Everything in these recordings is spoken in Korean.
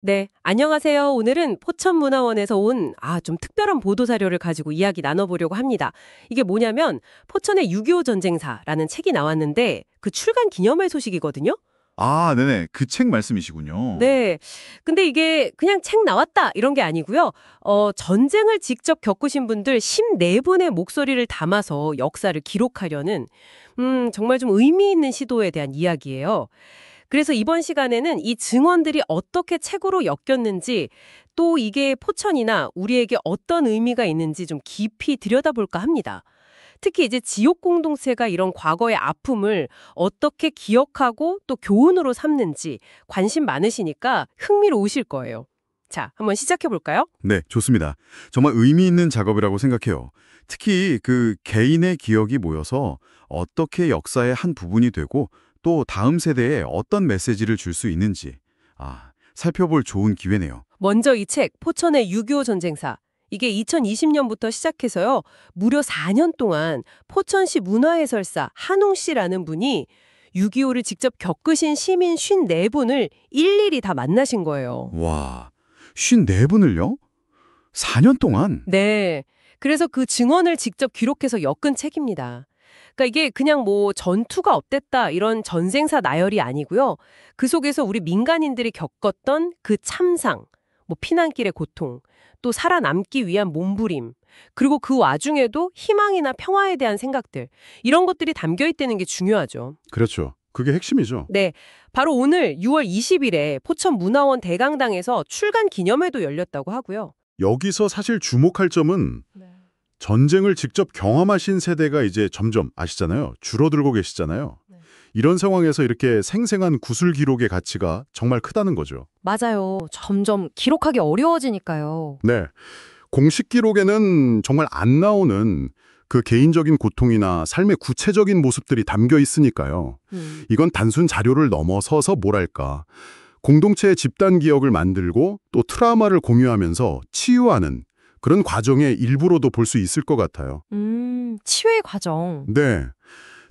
네, 안녕하세요. 오늘은 포천문화원에서 온 좀 특별한 보도자료를 가지고 이야기 나눠보려고 합니다. 이게 뭐냐면 포천의 6.25 전쟁사라는 책이 나왔는데 그 출간 기념회 소식이거든요. 아, 네네. 그 책 말씀이시군요. 네, 근데 이게 그냥 책 나왔다 이런 게 아니고요. 전쟁을 직접 겪으신 분들 14분의 목소리를 담아서 역사를 기록하려는 정말 좀 의미 있는 시도에 대한 이야기예요. 그래서 이번 시간에는 이 증언들이 어떻게 책으로 엮였는지 또 이게 포천이나 우리에게 어떤 의미가 있는지 좀 깊이 들여다볼까 합니다. 특히 이제 지역 공동체가 이런 과거의 아픔을 어떻게 기억하고 또 교훈으로 삼는지 관심 많으시니까 흥미로우실 거예요. 자, 한번 시작해 볼까요? 네, 좋습니다. 정말 의미 있는 작업이라고 생각해요. 특히 그 개인의 기억이 모여서 어떻게 역사의 한 부분이 되고 또 다음 세대에 어떤 메시지를 줄 수 있는지 살펴볼 좋은 기회네요. 먼저 이 책 포천의 6.25 전쟁사. 이게 2020년부터 시작해서요. 무려 4년 동안 포천시 문화해설사 한웅 씨라는 분이 6.25를 직접 겪으신 시민 54분을 일일이 다 만나신 거예요. 와, 54분을요? 4년 동안? 네. 그래서 그 증언을 직접 기록해서 엮은 책입니다. 그러니까 이게 그냥 뭐 전투가 없댔다 이런 전생사 나열이 아니고요. 그 속에서 우리 민간인들이 겪었던 그 참상, 뭐 피난길의 고통, 또 살아남기 위한 몸부림, 그리고 그 와중에도 희망이나 평화에 대한 생각들, 이런 것들이 담겨 있다는 게 중요하죠. 그렇죠. 그게 핵심이죠. 네, 바로 오늘 6월 20일에 포천문화원 대강당에서 출간 기념회도 열렸다고 하고요. 여기서 사실 주목할 점은 전쟁을 직접 경험하신 세대가 이제 점점 아시잖아요. 줄어들고 계시잖아요. 이런 상황에서 이렇게 생생한 구술 기록의 가치가 정말 크다는 거죠. 맞아요. 점점 기록하기 어려워지니까요. 네. 공식 기록에는 정말 안 나오는 그 개인적인 고통이나 삶의 구체적인 모습들이 담겨 있으니까요. 이건 단순 자료를 넘어서서 뭐랄까. 공동체의 집단 기억을 만들고 또 트라우마를 공유하면서 치유하는 그런 과정의 일부로도 볼 수 있을 것 같아요. 치유의 과정. 네.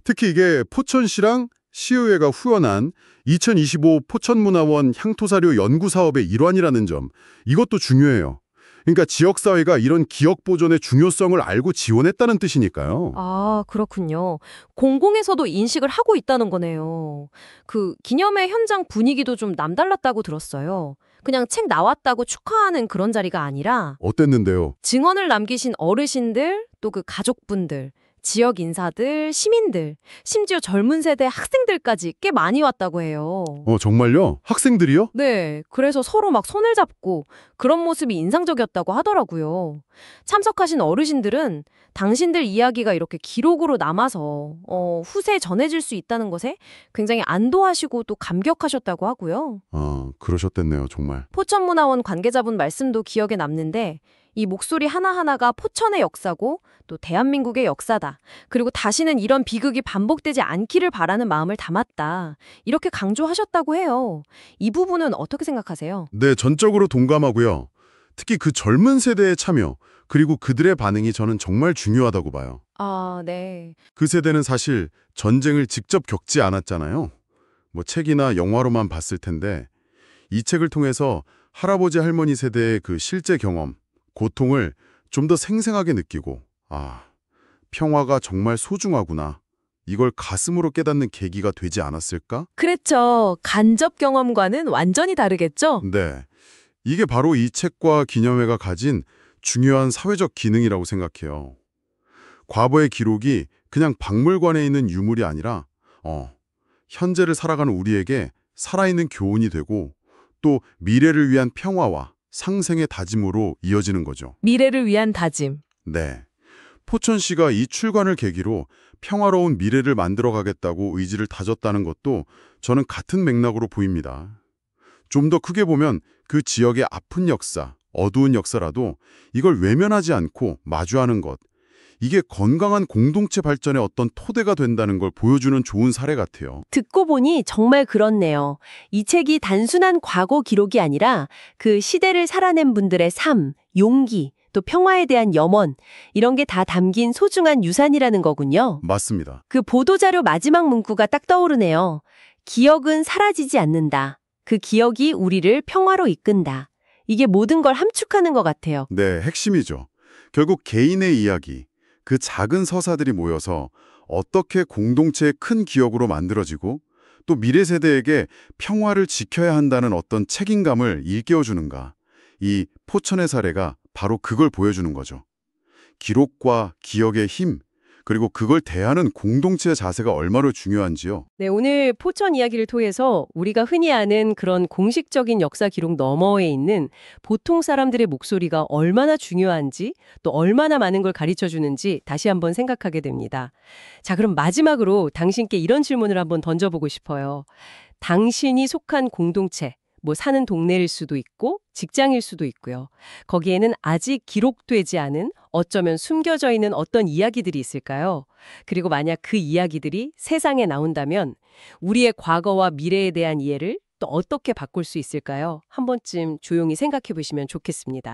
특히 이게 포천시랑 시의회가 후원한 2025 포천문화원 향토사료 연구사업의 일환이라는 점, 이것도 중요해요. 그러니까 지역사회가 이런 기억 보존의 중요성을 알고 지원했다는 뜻이니까요. 아, 그렇군요. 공공에서도 인식을 하고 있다는 거네요. 그 기념회 현장 분위기도 좀 남달랐다고 들었어요. 그냥 책 나왔다고 축하하는 그런 자리가 아니라 어땠는데요? 증언을 남기신 어르신들, 또 그 가족분들, 지역 인사들, 시민들, 심지어 젊은 세대 학생들까지 꽤 많이 왔다고 해요. 정말요? 학생들이요? 네, 그래서 서로 막 손을 잡고 그런 모습이 인상적이었다고 하더라고요. 참석하신 어르신들은 당신들 이야기가 이렇게 기록으로 남아서 후세에 전해질 수 있다는 것에 굉장히 안도하시고 또 감격하셨다고 하고요. 그러셨댔네요, 정말. 포천문화원 관계자분 말씀도 기억에 남는데 이 목소리 하나하나가 포천의 역사고 또 대한민국의 역사다. 그리고 다시는 이런 비극이 반복되지 않기를 바라는 마음을 담았다. 이렇게 강조하셨다고 해요. 이 부분은 어떻게 생각하세요? 네, 전적으로 동감하고요. 특히 그 젊은 세대의 참여, 그리고 그들의 반응이 저는 정말 중요하다고 봐요. 아, 네. 그 세대는 사실 전쟁을 직접 겪지 않았잖아요. 뭐 책이나 영화로만 봤을 텐데 이 책을 통해서 할아버지 할머니 세대의 그 실제 경험, 고통을 좀 더 생생하게 느끼고 평화가 정말 소중하구나. 이걸 가슴으로 깨닫는 계기가 되지 않았을까? 그렇죠. 간접 경험과는 완전히 다르겠죠? 네. 이게 바로 이 책과 기념회가 가진 중요한 사회적 기능이라고 생각해요. 과거의 기록이 그냥 박물관에 있는 유물이 아니라 현재를 살아가는 우리에게 살아있는 교훈이 되고 또 미래를 위한 평화와 상생의 다짐으로 이어지는 거죠. 미래를 위한 다짐. 네. 포천시가 이 출간을 계기로 평화로운 미래를 만들어가겠다고 의지를 다졌다는 것도 저는 같은 맥락으로 보입니다. 좀 더 크게 보면 그 지역의 아픈 역사, 어두운 역사라도 이걸 외면하지 않고 마주하는 것, 이게 건강한 공동체 발전의 어떤 토대가 된다는 걸 보여주는 좋은 사례 같아요. 듣고 보니 정말 그렇네요. 이 책이 단순한 과거 기록이 아니라 그 시대를 살아낸 분들의 삶, 용기, 또 평화에 대한 염원, 이런 게 다 담긴 소중한 유산이라는 거군요. 맞습니다. 그 보도자료 마지막 문구가 딱 떠오르네요. 기억은 사라지지 않는다. 그 기억이 우리를 평화로 이끈다. 이게 모든 걸 함축하는 것 같아요. 네, 핵심이죠. 결국 개인의 이야기, 그 작은 서사들이 모여서 어떻게 공동체의 큰 기억으로 만들어지고 또 미래 세대에게 평화를 지켜야 한다는 어떤 책임감을 일깨워주는가. 이 포천의 사례가 바로 그걸 보여주는 거죠. 기록과 기억의 힘, 그리고 그걸 대하는 공동체의 자세가 얼마나 중요한지요. 네, 오늘 포천 이야기를 통해서 우리가 흔히 아는 그런 공식적인 역사 기록 너머에 있는 보통 사람들의 목소리가 얼마나 중요한지 또 얼마나 많은 걸 가르쳐 주는지 다시 한번 생각하게 됩니다. 자, 그럼 마지막으로 당신께 이런 질문을 한번 던져보고 싶어요. 당신이 속한 공동체, 사는 동네일 수도 있고 직장일 수도 있고요. 거기에는 아직 기록되지 않은 어쩌면 숨겨져 있는 어떤 이야기들이 있을까요? 그리고 만약 그 이야기들이 세상에 나온다면 우리의 과거와 미래에 대한 이해를 또 어떻게 바꿀 수 있을까요? 한 번쯤 조용히 생각해 보시면 좋겠습니다.